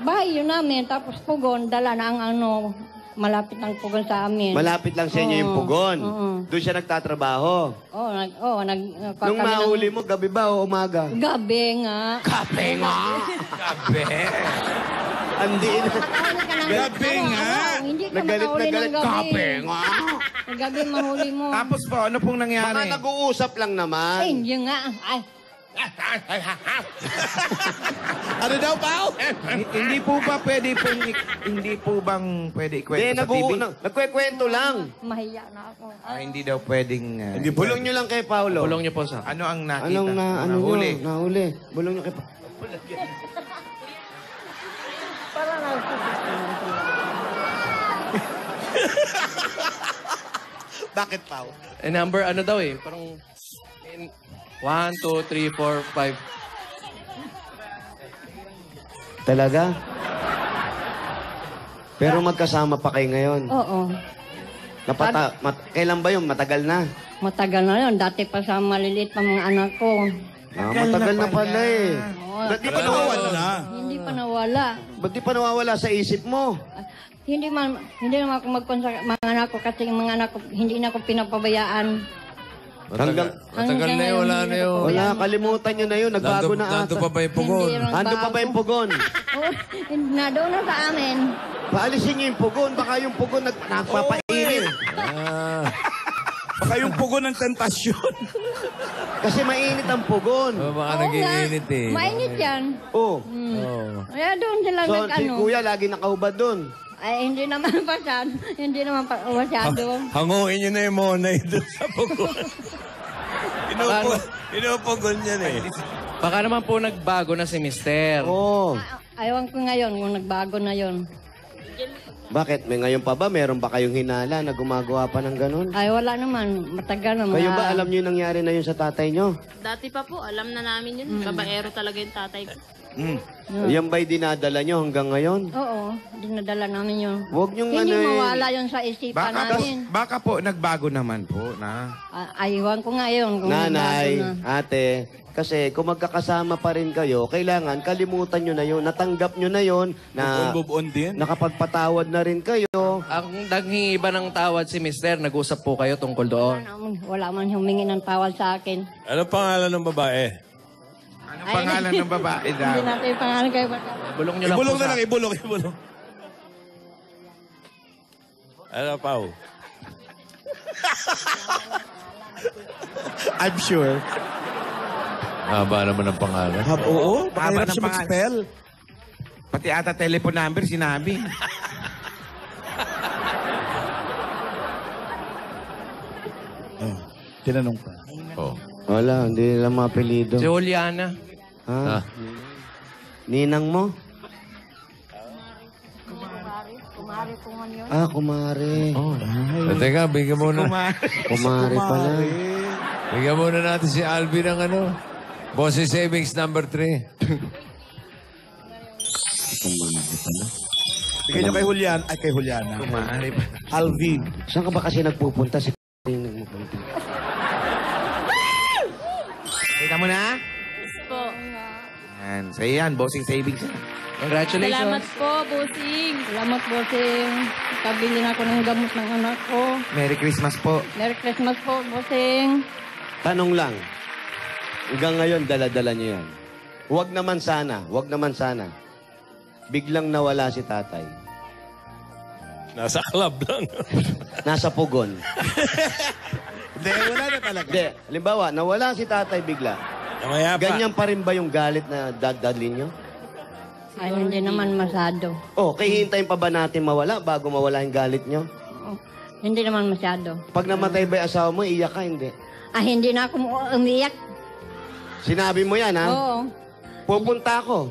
bahay yun namin. Tapos pugon, dala na ang malapit ng pugon sa amin. Malapit lang sa inyo yung pugon. Doon siya nagtatrabaho. Nung mahuli mo, gabi ba o umaga? Gabi nga. Gabi nga! Gabi. Andi na. Gabi nga! Hindi ka Nagalit na makahuli ng galit. gabi. Gabi nga! Gabi mahuli mo. Tapos po, ano pong Baka nangyari? nag-uusap lang naman. Hindi nga. Ay, Ano daw, Pao? Hindi po ba pwede pong, hindi po bang pwede ikwento sa TV? Nagkwekwento lang. mahiya na ako. Hindi daw pwedeng... Bulong nyo lang kay Paolo. Bulong niyo po sa... Ano ang nakita? Anong Nahuli? Nahuli. Bulong nyo kay Paolo. Bakit, Pao? number ano daw eh. Parang... 1, 2, 3, 4, 5. Talaga? Pero magkasama pa kayo ngayon. Oo. Kailan ba yun? Matagal na? Matagal na yun. Dati pa sa maliliit pa mga anak ko. Matagal na pala eh. Ba't di pa nawawala na? Hindi pa nawala. Ba't di pa nawawala sa isip mo? Hindi naman ako magkonsa mga anak ko kasi yung mga anak ko hindi na ako pinapabayaan. Hanggang... Matagal na yun, wala na yun. Wala, kalimutan nyo na yun. Nagbago na ata. Nando pa ba yung pugon? Ando pa ba yung pugon? Oo, na doon na sa amin. Paalisin nyo yung pugon. Baka yung pugon nagpapainit. Baka yung pugon ng tentasyon. Kasi mainit ang pugon. Baka Oo nag-iinit nga. eh. Mainit yan. Oh. Kaya doon sila So, si kuya lagi nakahubad doon. Ay, hindi naman masyado. Hindi naman masyado. Hanguin nyo na yung monay doon sa pugon. Inupugon yan eh. Baka naman po nagbago na si Mister. Oo. Ayawan ko ngayon kung nagbago na yon. Bakit? May ngayon pa ba? Meron ba kayong hinala na gumagawa pa ng ganun? Ay, wala naman. Matagal naman. Kayo ba alam nyo yung nangyari na yun sa tatay nyo? Dati pa po, alam na namin yun. Babaero talaga yung tatay ko. Yan ba'y dinadala nyo hanggang ngayon? Oo, dinadala namin yun. Huwag nyong Hindi ano mawala yun sa isipan namin. Baka po, nagbago naman po na... Ayawan ko nga yun. Kung Nanay, nagbago na. ate, kasi kung magkakasama pa rin kayo, kailangan kalimutan nyo na yun, natanggap nyo na yun, na Move on din. nakapagpatawad na rin kayo. Ang naghingiba ng tawad si Mister, nag-usap po kayo tungkol doon. Wala man humingi ng tawad sa akin. Ano pangalan ng babae? Anong pangalan ng babae daw? Hindi natin yung pangalan kayo. Bulong niyo lang Ibulong po na sa... lang, ibulong. Ano, Pao? I'm sure. Haba naman ang pangalan. Oo, baka Haba hirap ng siya pangalan. mag-spell. Pati ata telephone number sinabi. Tinanong pa. Oh. Wala, hindi nila mapelido. Si Juliana. Ha? Ah. Ninang mo? Kumari ko man yun. Kumare. Teka, bigyan muna. Kumare pala. Bigyan muna natin si Alvin ng ano. Bossy Savings number 3. Bigyan nyo kay Julian. Ay, kay Juliana. Kumari pa. Alvin. Saan ka ba kasi nagpupunta si Ninang mo? Kita mo na? Yes po. Yan. Sa yan, bossing savings. Congratulations. Salamat po, bossing. Salamat po, Sing. Kabili na ako ng gamot ng anak ko. Merry Christmas po. Merry Christmas po, Bossing. Tanong lang. Hanggang ngayon, dala-dala niyo yan. Huwag naman sana. Biglang nawala si tatay. Nasa club lang. Nasa pugon. Hindi, wala na talaga. Hindi, halimbawa, nawala si tatay bigla. Namaya pa. Ganyan pa rin ba yung galit na dadalhin nyo? Ay, hindi naman masyado. Oh, kaya hintayin pa ba natin mawala bago mawala yung galit nyo? Hindi naman masyado. Pag namatay ba yung asawa mo, iyak ka, hindi? Hindi na ako umiyak. Sinabi mo yan, ha? Oo. Pupunta ako.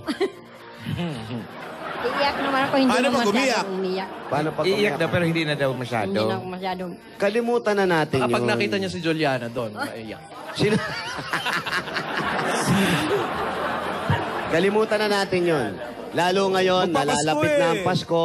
Iiyak naman ako, hindi Paano naman pag umiyak? masyado umiyak. Paano pag Iiyak daw pero hindi na daw masyado. Hindi na ako masyado. Kalimutan na natin Kapag yun. nakita niya si Juliana doon, maiyak. Sino? Kalimutan na natin yun. Lalo ngayon, Magpapasko nalalapit na ang eh. Pasko.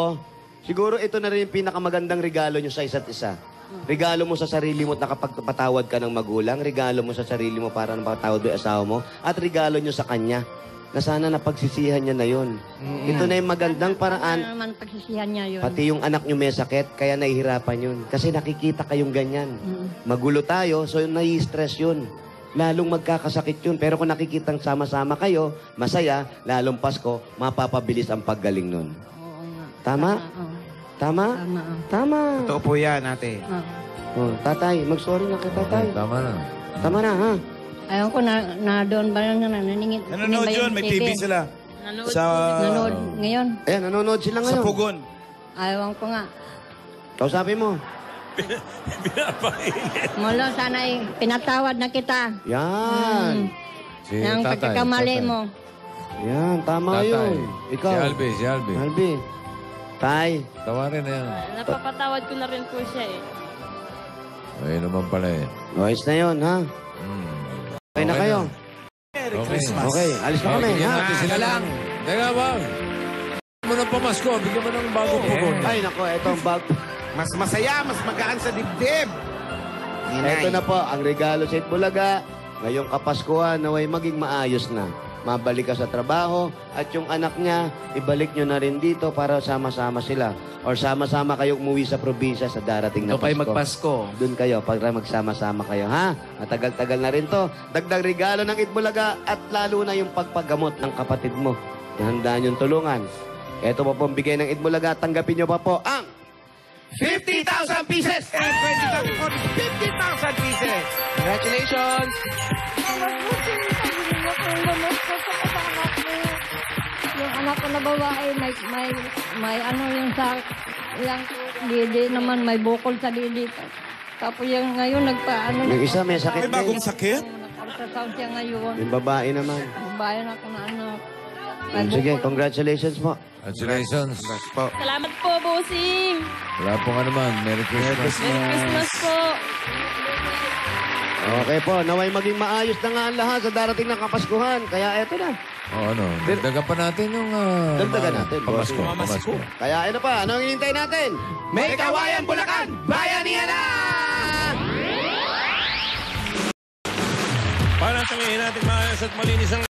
Siguro ito na rin yung pinakamagandang regalo nyo sa isa't isa. Regalo mo sa sarili mo at nakapagpatawad ka ng magulang. Regalo mo sa sarili mo para napatawad mo yung asawa mo. At regalo nyo sa kanya na sana napagsisihan niya na yun. Ito na yung magandang Ano paraan. naman pagsisihan niya yun. Pati yung anak nyo may sakit, kaya nahihirapan yun. Kasi nakikita kayong ganyan. Magulo tayo, so nai-stress yun. Lalong magkakasakit yun. Pero kung nakikitang sama-sama kayo, masaya, lalong Pasko, mapapabilis ang paggaling nun. Oo nga. Tama? Oo. Tama? Tama. Oo. Tama. Totoo po yan, ate. Oo. Oh, tatay, mag-sorry na kay tatay. Tama na. Tama na, ha? Ayaw ko na doon ba na naningit. Nanonood yun, may TV sila. Nanood Sa... Nanood ngayon. Ayan, nanonood sila Sa ngayon. Pugon. Ayaw ko nga. Kausapin mo. Molo, sana pinatawad na kita. Yan. Si Ng tatay. pagkakamali tatay. mo. Yan, tama Tatay. yun. Ikaw. Si Albi, si Albi. Albi. Tay. Tawarin na yan. Napapatawad ko na rin po siya eh. Ayun naman pala eh. Ayos na yun, ha? Okay na kayo. Merry Okay. Christmas. Okay, alis na kami, bigyan ha? natin sila lang. Teka, bang. Bigyan mo ng pamasko. Bigyan mo ng bago pugon. Ay, nako, eto ang bag. Mas masaya, mas magaan sa dibdib. Ito na po, ang regalo sa Itbulaga. Ngayong Kapaskuhan, naway maging maayos na. Mabalik ka sa trabaho at yung anak niya, ibalik nyo na rin dito para sama-sama sila. Or sama-sama kayo umuwi sa probinsya sa darating na Ito kayo Pasko. magpasko. Doon kayo, para magsama-sama kayo, ha? Matagal-tagal na rin to. Dagdag regalo ng Itbulaga at lalo na yung pagpagamot ng kapatid mo. Nahandaan yung tulungan. Ito po pong bigay ng Itbulaga. Tanggapin nyo pa po ang 50,000 pieces and 20,000 for 50,000 pieces. Congratulations! Yung anak ko na babae, may ano yung sa yung didi naman, may bukol sa didi. Tapos yung ngayon nagpaano yung isa may sakit May bagong sakit? Nag-ultrasound siya ngayon. Yung babae naman. Bayan ako na anak. May Sige, bukol. congratulations po. Congratulations. Salamat po, bossing! Wala pong ano man. Merry Christmas. Merry Christmas po! Okay po, naway maging maayos na nga ang lahat sa darating na Kapaskuhan. Kaya eto na. O ano, dagdagan pa natin yung... Dagdagan natin, Pamasko. boss. Pamasko. Kaya ano pa, anong hinihintay natin? May Kawayan Bulacan! Bayanihan na! Para sa ngayon natin maayos at malinis ang